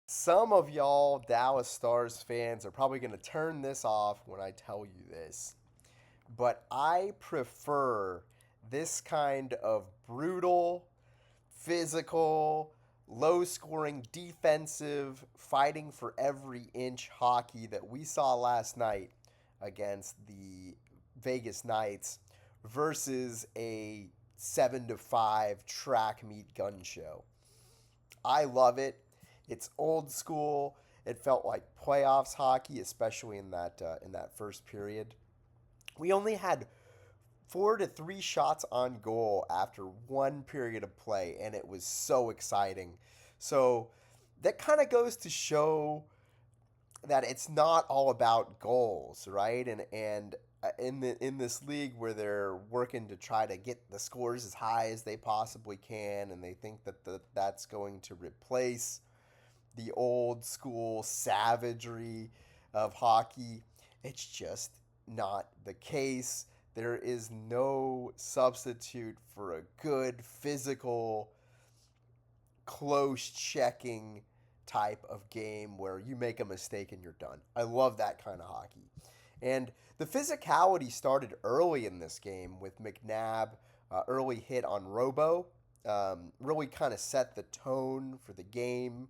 Some of y'all Dallas Stars fans are probably going to turn this off when I tell you this, but I prefer this kind of brutal, physical, low scoring, defensive, fighting for every inch hockey that we saw last night against the Vegas Knights versus a 7 to 5 track meet gun show. I love it. It's old school. It felt like playoffs hockey, especially in that first period. We only had 4 to 3 shots on goal after one period of play, and it was so exciting. So that kind of goes to show that it's not all about goals, right? And in this league where they're working to try to get the scores as high as they possibly can, and they think that that's going to replace the old school savagery of hockey. It's just not the case. There is no substitute for a good physical, close checking type of game where you make a mistake and you're done. I love that kind of hockey. And the physicality started early in this game with McNabb early hit on Robo. Really kind of set the tone for the game.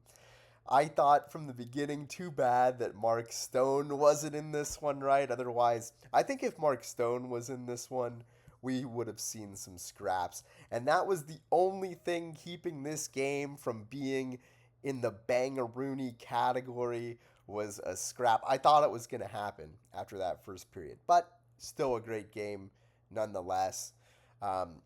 I thought from the beginning, too bad that Mark Stone wasn't in this one, right? Otherwise, I think if Mark Stone was in this one, we would have seen some scraps. And that was the only thing keeping this game from being in the Bangaroony category was a scrap. I thought it was going to happen after that first period, but still a great game nonetheless. Um,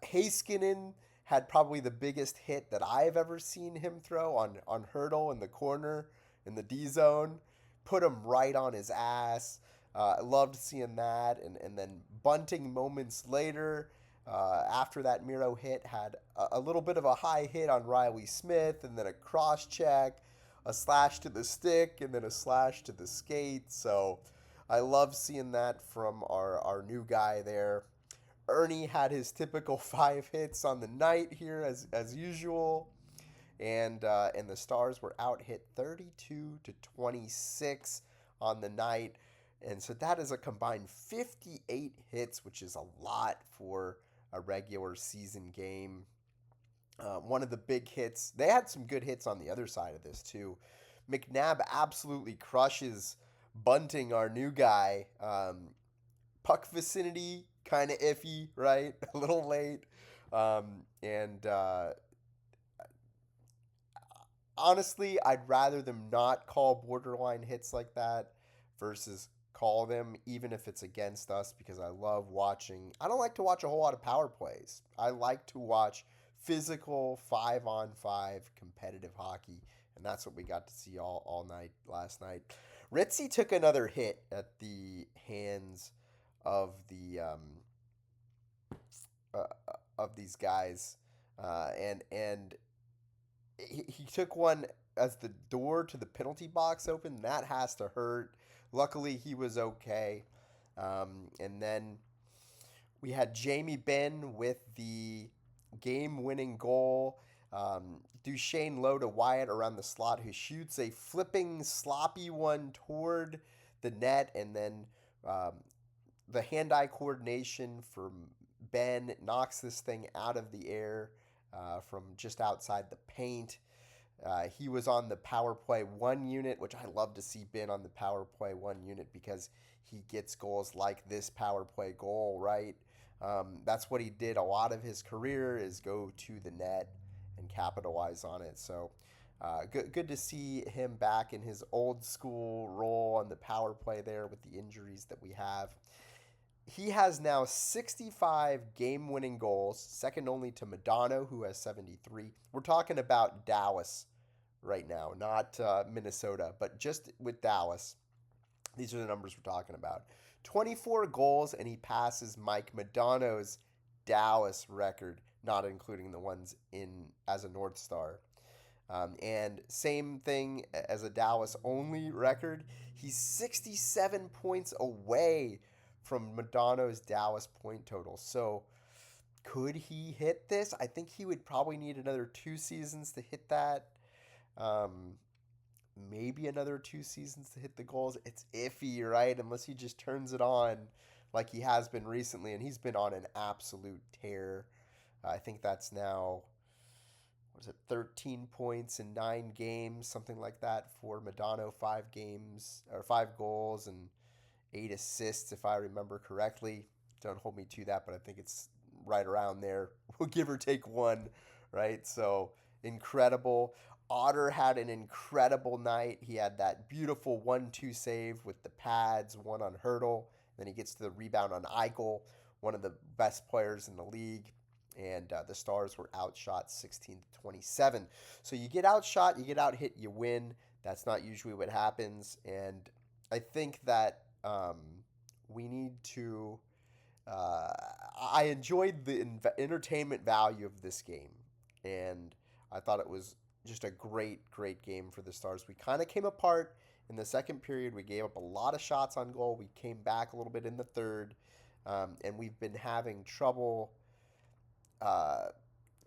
Heiskanen had probably the biggest hit that I've ever seen him throw on Hurdle in the corner in the D zone. Put him right on his ass. I loved seeing that. And then Bunting moments later, after that Miro hit, had a little bit of a high hit on Riley Smith, and then a cross check, a slash to the stick, and then a slash to the skate. So I love seeing that from our new guy there. Ernie had his typical 5 hits on the night here as usual, and the Stars were out hit 32 to 26 on the night, and so that is a combined 58 hits, which is a lot for a regular season game. One of the big hits, they had some good hits on the other side of this too. McNabb absolutely crushes Bunting, our new guy. Puck vicinity kind of iffy, right? A little late. And Honestly, I'd rather them not call borderline hits like that versus call them, even if it's against us, because I love watching. I don't like to watch a whole lot of power plays. I like to watch physical 5-on-5 competitive hockey, and that's what we got to see all night last night. Ritzy took another hit at the hands of of these guys, and he took one as the door to the penalty box opened. That has to hurt. Luckily, he was okay. And then we had Jamie Benn with the game-winning goal. Duchesne low to Wyatt around the slot, who shoots a flipping, sloppy one toward the net, and then um, the hand-eye coordination from Ben knocks this thing out of the air from just outside the paint. He was on the power play one unit, which I love to see Ben on the power play one unit because he gets goals like this power play goal, right? That's what he did a lot of his career is go to the net and capitalize on it. So good to see him back in his old school role on the power play there with the injuries that we have. He has now 65 game winning goals, second only to Modano, who has 73. We're talking about Dallas right now, not Minnesota, but just with Dallas. These are the numbers we're talking about. 24 goals, and he passes Mike Modano's Dallas record, not including the ones in as a North Star. And same thing as a Dallas only record. He's 67 points away from Modano's Dallas point total. So could he hit this? I think he would probably need another 2 seasons to hit that. Um, maybe another 2 seasons to hit the goals. It's iffy, right? Unless he just turns it on like he has been recently, and he's been on an absolute tear. I think that's now, what is it, 13 points in 9 games, something like that for Modano, 5 games or 5 goals and 8 assists, if I remember correctly. Don't hold me to that, but I think it's right around there. We'll give or take one, right? So incredible. Otter had an incredible night. He had that beautiful 1-2 save with the pads, one on Hurdle. Then he gets to the rebound on Eichel, one of the best players in the league. And the Stars were outshot 16-27. So you get outshot, you get out hit, you win. That's not usually what happens. And I think that we need to. Uh, I enjoyed the entertainment value of this game, and I thought it was just a great, great game for the Stars. We kind of came apart in the second period. We gave up a lot of shots on goal. We came back a little bit in the third, and we've been having trouble uh,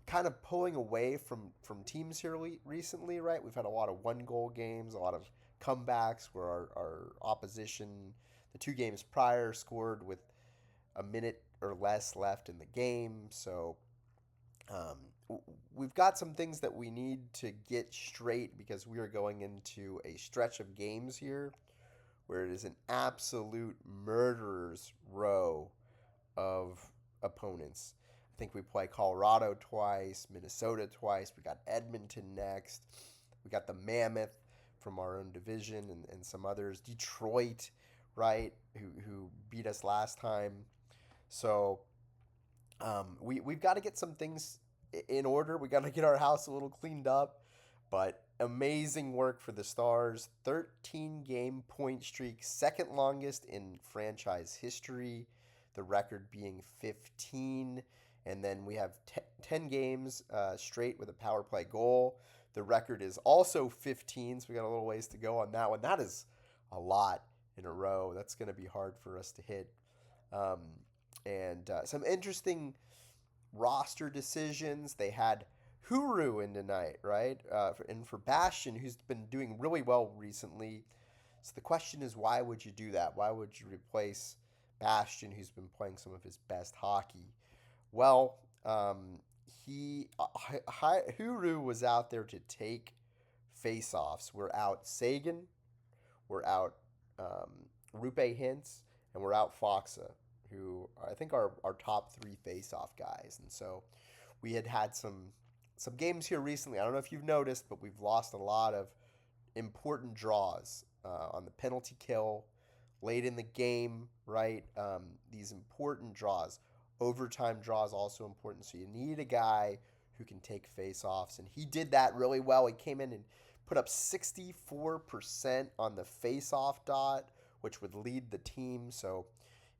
kind of pulling away from teams here recently, right? We've had a lot of 1 goal games, a lot of comebacks where our opposition, the 2 games prior, scored with a minute or less left in the game. So we've got some things that we need to get straight because we are going into a stretch of games here where it is an absolute murderer's row of opponents. I think we play Colorado twice, Minnesota twice. We got Edmonton next. We got the Mammoth from our own division and some others. Detroit, right, who beat us last time. So we've got to get some things in order. We got to get our house a little cleaned up. But amazing work for the Stars. 13-game point streak, second longest in franchise history. The record being 15. And then we have 10 games straight with a power play goal. The record is also 15, so we got a little ways to go on that one. That is a lot in a row. That's going to be hard for us to hit. And some interesting roster decisions. They had Huru in tonight, right? And for Bastion, who's been doing really well recently. So the question is, why would you do that? Why would you replace Bastion, who's been playing some of his best hockey? Well, Huru was out there to take face-offs. We're out Sagan, we're out Rupe Hintz, and we're out Foxa, who I think are our top 3 face-off guys. And so we had some games here recently. I don't know if you've noticed, but we've lost a lot of important draws on the penalty kill, late in the game, right? These important draws. Overtime draws also important. So you need a guy who can take face-offs, and he did that really well. He came in and put up 64% on the face-off dot, which would lead the team. So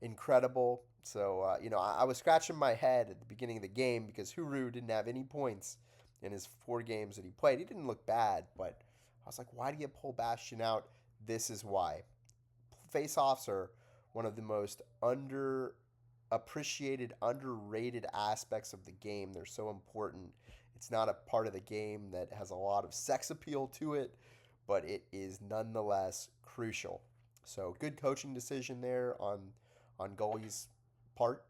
incredible. So, I was scratching my head at the beginning of the game because Huru didn't have any points in his 4 games that he played. He didn't look bad, but I was like, why do you pull Bastion out? This is why. Face-offs are one of the most underappreciated, underrated aspects of the game. They're so important. It's not a part of the game that has a lot of sex appeal to it, but it is nonetheless crucial. So good coaching decision there on goalie's part.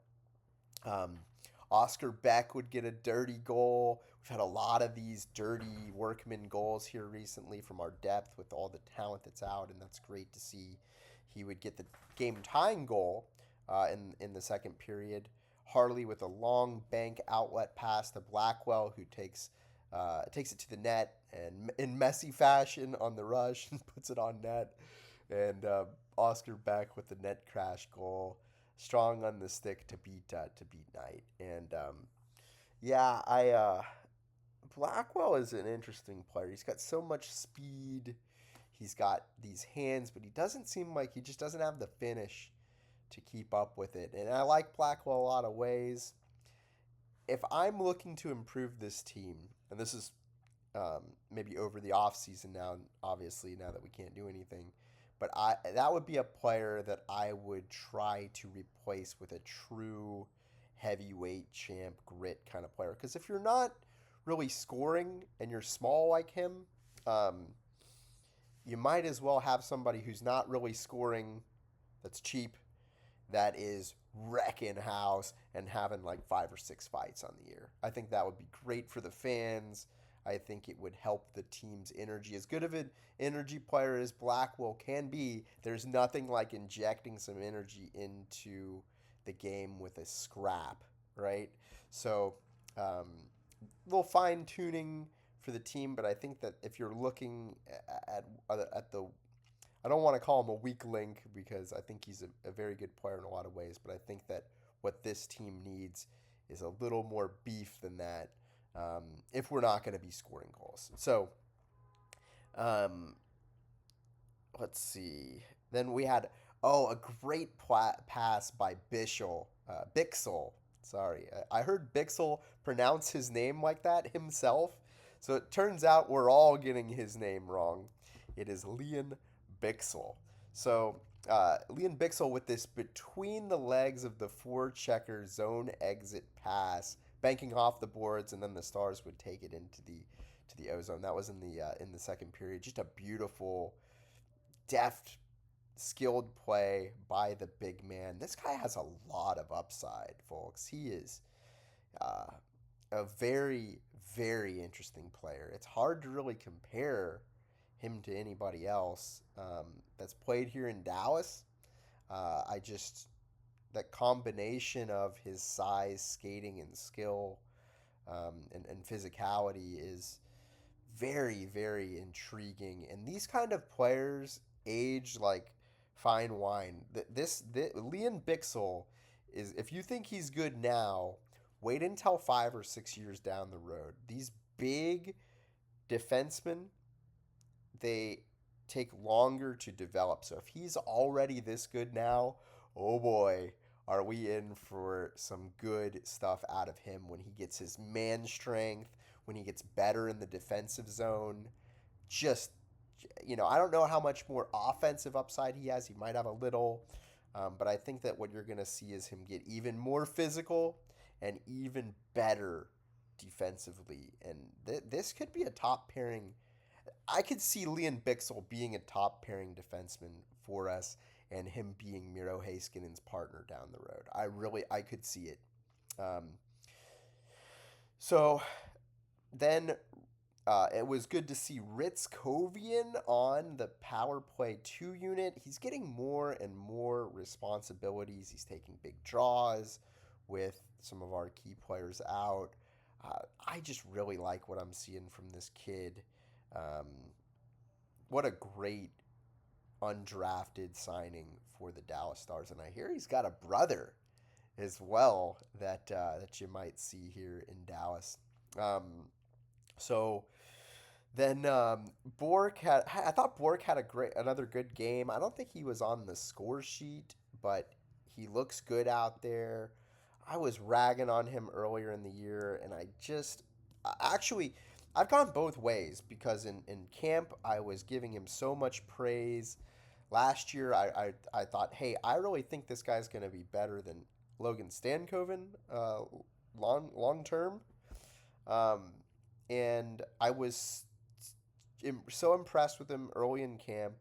Oscar Beck would get a dirty goal. We've had a lot of these dirty workman goals here recently from our depth with all the talent that's out, and that's great to see. He would get the game-tying goal in the second period. Harley with a long bank outlet pass to Blackwell, who takes it to the net and in messy fashion on the rush and puts it on net. And Oscar Beck with the net crash goal, strong on the stick to beat Knight. And Blackwell is an interesting player. He's got so much speed. He's got these hands, but he just doesn't have the finish to keep up with it. And I like Blackwell a lot of ways. If I'm looking to improve this team, and this is maybe over the offseason now, obviously, now that we can't do anything, but that would be a player that I would try to replace with a true heavyweight champ grit kind of player. Because if you're not really scoring and you're small like him, you might as well have somebody who's not really scoring, that's cheap, that is wrecking house and having like 5 or 6 fights on the year. I think that would be great for the fans. I think it would help the team's energy. As good of an energy player as Blackwell can be, there's nothing like injecting some energy into the game with a scrap, right? So, um, little fine tuning for the team, but I think that if you're looking at the, I don't want to call him a weak link because I think he's a very good player in a lot of ways, but I think that what this team needs is a little more beef than that, if we're not going to be scoring goals. So, um, let's see. Then we had, a great pass by Bixel. Sorry, I heard Bixel pronounce his name like that himself. So it turns out we're all getting his name wrong. It is Leon Bixel. So Leon Bixel with this between the legs of the forechecker zone exit pass, banking off the boards, and then the Stars would take it into the ozone. That was in the second period. Just a beautiful, deft, skilled play by the big man. This guy has a lot of upside, folks. He is uh, a very, very interesting player. It's hard to really compare him to anybody else that's played here in Dallas. I just, that combination of his size, skating, and skill, and physicality is very, very intriguing. And these kind of players age like fine wine. This Leon Bixel is, if you think he's good now, wait until 5 or 6 years down the road. These big defensemen, they take longer to develop. So if he's already this good now, oh boy, are we in for some good stuff out of him when he gets his man strength, when he gets better in the defensive zone. Just, I don't know how much more offensive upside he has. He might have a little, but I think that what you're going to see is him get even more physical and even better defensively. And this could be a top pairing. I could see Leon Bixel being a top pairing defenseman for us and him being Miro Heiskanen's partner down the road. I could see it. Um, so then it was good to see Ritzkovian on the power play 2 unit. He's getting more and more responsibilities. He's taking big draws with some of our key players out. I just really like what I'm seeing from this kid. Um, what a great undrafted signing for the Dallas Stars, and I hear he's got a brother as well that you might see here in Dallas. So then Bork had. I thought Bork had another good game. I don't think he was on the score sheet, but he looks good out there. I was ragging on him earlier in the year, and actually, I've gone both ways because in camp I was giving him so much praise. Last year I thought, hey, I really think this guy's going to be better than Logan Stankoven long term. Um, and I was so impressed with him early in camp,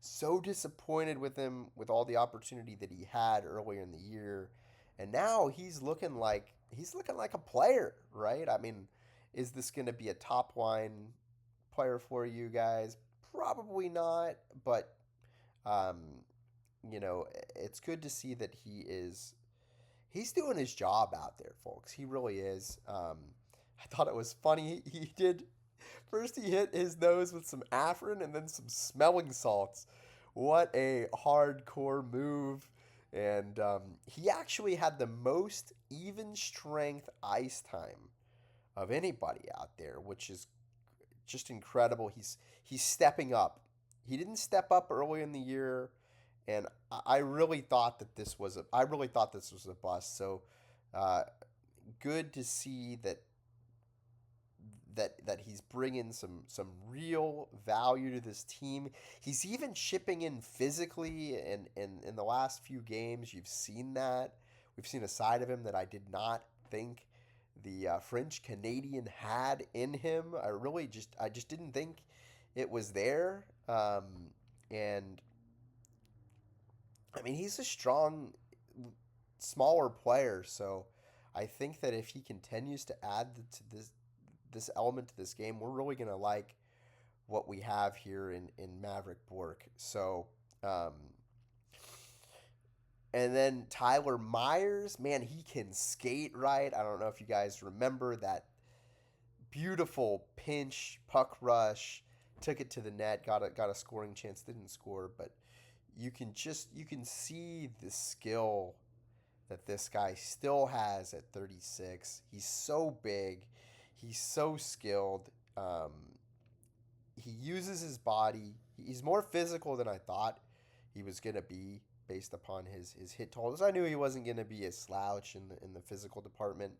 so disappointed with him with all the opportunity that he had earlier in the year, and now he's looking like a player, right? I mean, is this going to be a top line player for you guys? Probably not, but um, it's good to see that he's doing his job out there, folks. He really is. I thought it was funny. He did first. He hit his nose with some Afrin and then some smelling salts. What a hardcore move! And he actually had the most even strength ice time of anybody out there, which is just incredible. He's stepping up. He didn't step up early in the year, and I really thought that this was a bust. So good to see that he's bringing some real value to this team. He's even chipping in physically, and in the last few games, you've seen that. We've seen a side of him that I did not think the French Canadian had in him. I just didn't think it was there. And I mean, he's a strong, smaller player, so I think that if he continues to add to this element to this game, we're really gonna like what we have here in Maverick Bork. So, um, and then Tyler Myers, man, he can skate right. I don't know if you guys remember that beautiful pinch puck rush, took it to the net, got a scoring chance, didn't score, but you can see the skill that this guy still has at 36. He's so big, he's so skilled. He uses his body. He's more physical than I thought he was gonna be based upon his hit totals. I knew he wasn't gonna be a slouch in the physical department,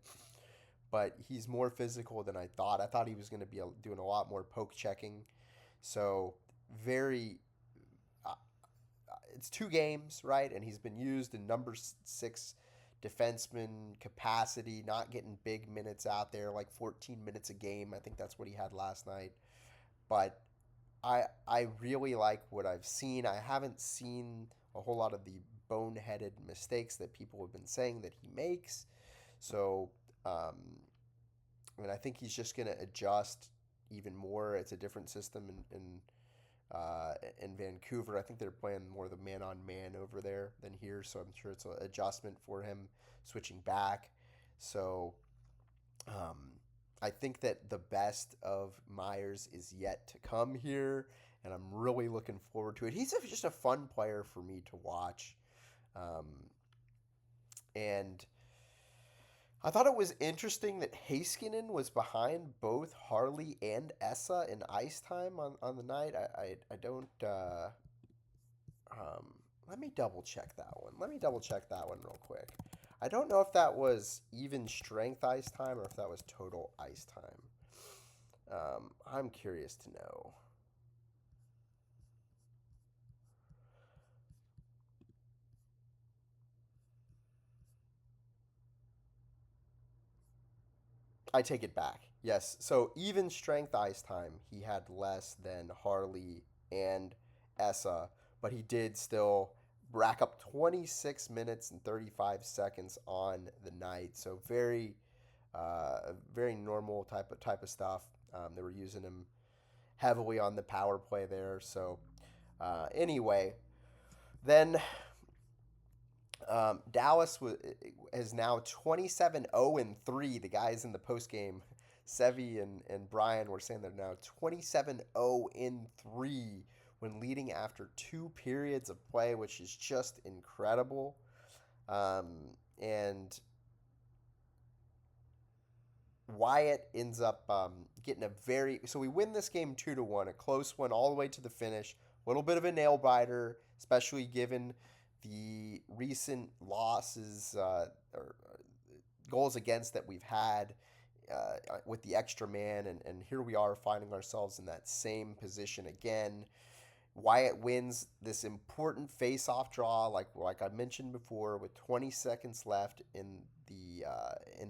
but he's more physical than I thought. I thought he was gonna be doing a lot more poke checking. So very, uh, it's 2 games, right? And he's been used in number 6 defenseman capacity, not getting big minutes out there, like 14 minutes a game. I think that's what he had last night. But I really like what I've seen. I haven't seen a whole lot of the boneheaded mistakes that people have been saying that he makes. So, I mean, I think he's just going to adjust even more. It's a different system in Vancouver. I think they're playing more the man on man over there than here, so I'm sure it's an adjustment for him switching back. So, um, I think that the best of Myers is yet to come here, and I'm really looking forward to it. Just a fun player for me to watch. Um, and I thought it was interesting that Heiskanen was behind both Harley and Essa in ice time on the night. I don't. Um, Let me double check that one. Let me double check that one real quick. I don't know if that was even strength ice time or if that was total ice time. I'm curious to know. I take it back. Yes. So even strength ice time, he had less than Harley and Essa, but he did still rack up 26 minutes and 35 seconds on the night. So very normal type of stuff. They were using him heavily on the power play there. So anyway, then Dallas is now 27-0-3. The guys in the post game, Sevi and Brian, were saying they're now 27-0-3 when leading after 2 periods of play, which is just incredible. And Wyatt ends up getting a very so we win this game 2-1, a close one all the way to the finish. A little bit of a nail biter, especially given the recent losses or goals against that we've had with the extra man, and here we are finding ourselves in that same position again. Wyatt wins this important face-off draw, like I mentioned before, with 20 seconds left in the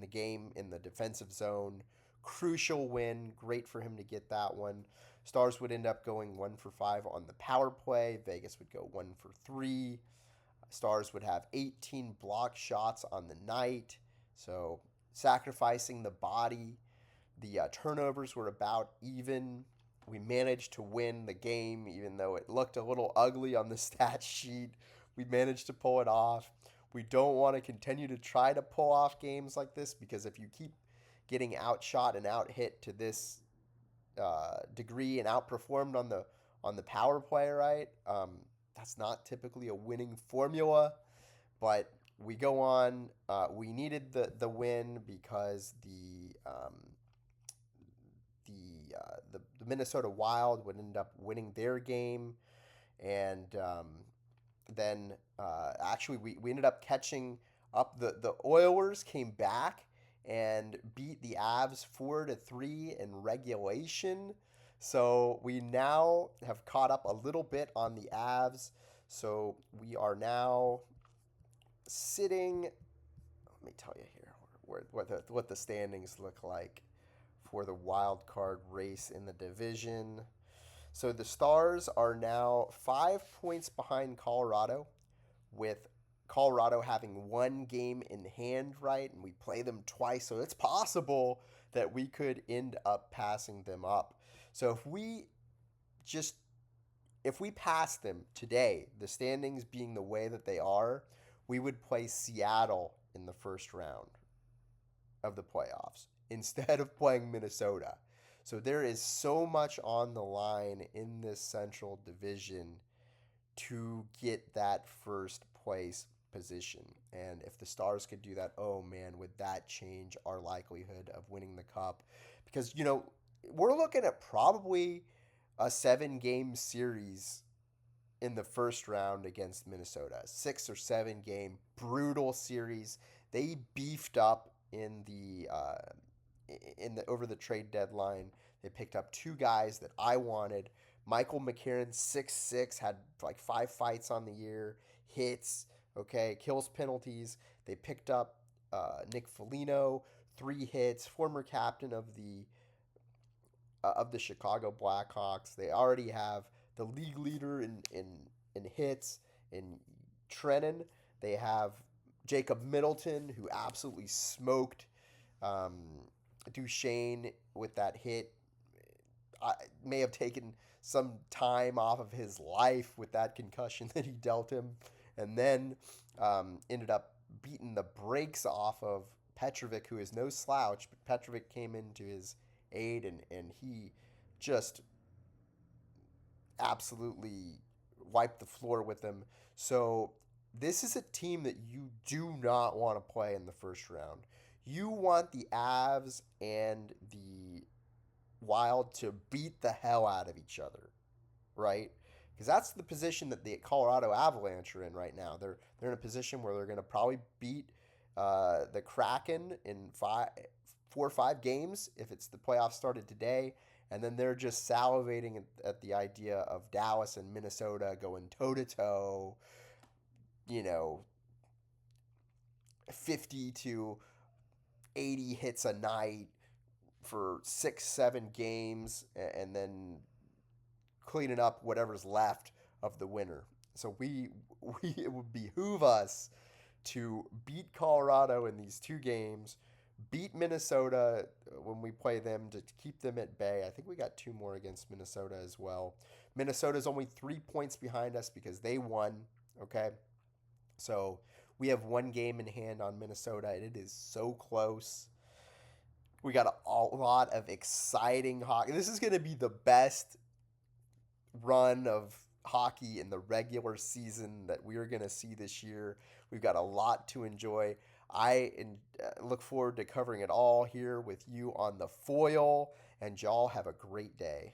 game in the defensive zone. Crucial win, great for him to get that one. Stars would end up going 1 for 5 on the power play. Vegas would go 1 for 3. Stars would have 18 block shots on the night, so sacrificing the body. The turnovers were about even. We managed to win the game, even though it looked a little ugly on the stat sheet. We managed to pull it off. We don't want to continue to try to pull off games like this because if you keep getting outshot and out hit to this degree and outperformed on the power play, right? That's not typically a winning formula, but we go on. We needed the win because the Minnesota Wild would end up winning their game, and then actually we ended up catching up. The Oilers came back and beat the Avs 4-3 in regulation. So we now have caught up a little bit on the Avs. So we are now sitting. Let me tell you here what the standings look like for the wild card race in the division. So the Stars are now 5 points behind Colorado, with Colorado having one game in hand, right? And we play them twice, so it's possible that we could end up passing them up. So just if we pass them today, the standings being the way that they are, we would play Seattle in the first round of the playoffs instead of playing Minnesota. So there is so much on the line in this Central Division to get that first place position. And if the Stars could do that, oh man, would that change our likelihood of winning the cup? Because, we're looking at probably a 7 game series in the first round against Minnesota. 6 or 7 game brutal series. They beefed up in the over the trade deadline. They picked up 2 guys that I wanted. Michael McCarron, 6'6", had like 5 fights on the year, hits, okay, kills penalties. They picked up Nick Foligno, 3 hits, former captain of the Chicago Blackhawks. They already have the league leader in hits in Trennan. They have Jacob Middleton, who absolutely smoked um, Duchesne with that hit. I may have taken some time off of his life with that concussion that he dealt him, and then ended up beating the brakes off of Petrovic, who is no slouch, but Petrovic came into his aid, and he just absolutely wiped the floor with him. So this is a team that you do not want to play in the first round. You want the Avs and the Wild to beat the hell out of each other, right? Because that's the position that the Colorado Avalanche are in right now. They're in a position where they're going to probably beat the Kraken in 4 or 5 games if it's the playoffs started today, and then they're just salivating at the idea of Dallas and Minnesota going toe to toe, you know, 50 to 80 hits a night for 6, 7 games, and then cleaning up whatever's left of the winter. So it would behoove us to beat Colorado in these 2 games, beat Minnesota when we play them to keep them at bay. I think we got 2 more against Minnesota as well. Minnesota's only 3 points behind us because they won. Okay, so we have 1 game in hand on Minnesota, and it is so close. We got a lot of exciting hockey. This is going to be the best run of hockey in the regular season that we are going to see this year. We've got a lot to enjoy. I look forward to covering it all here with you on the foil, and y'all have a great day.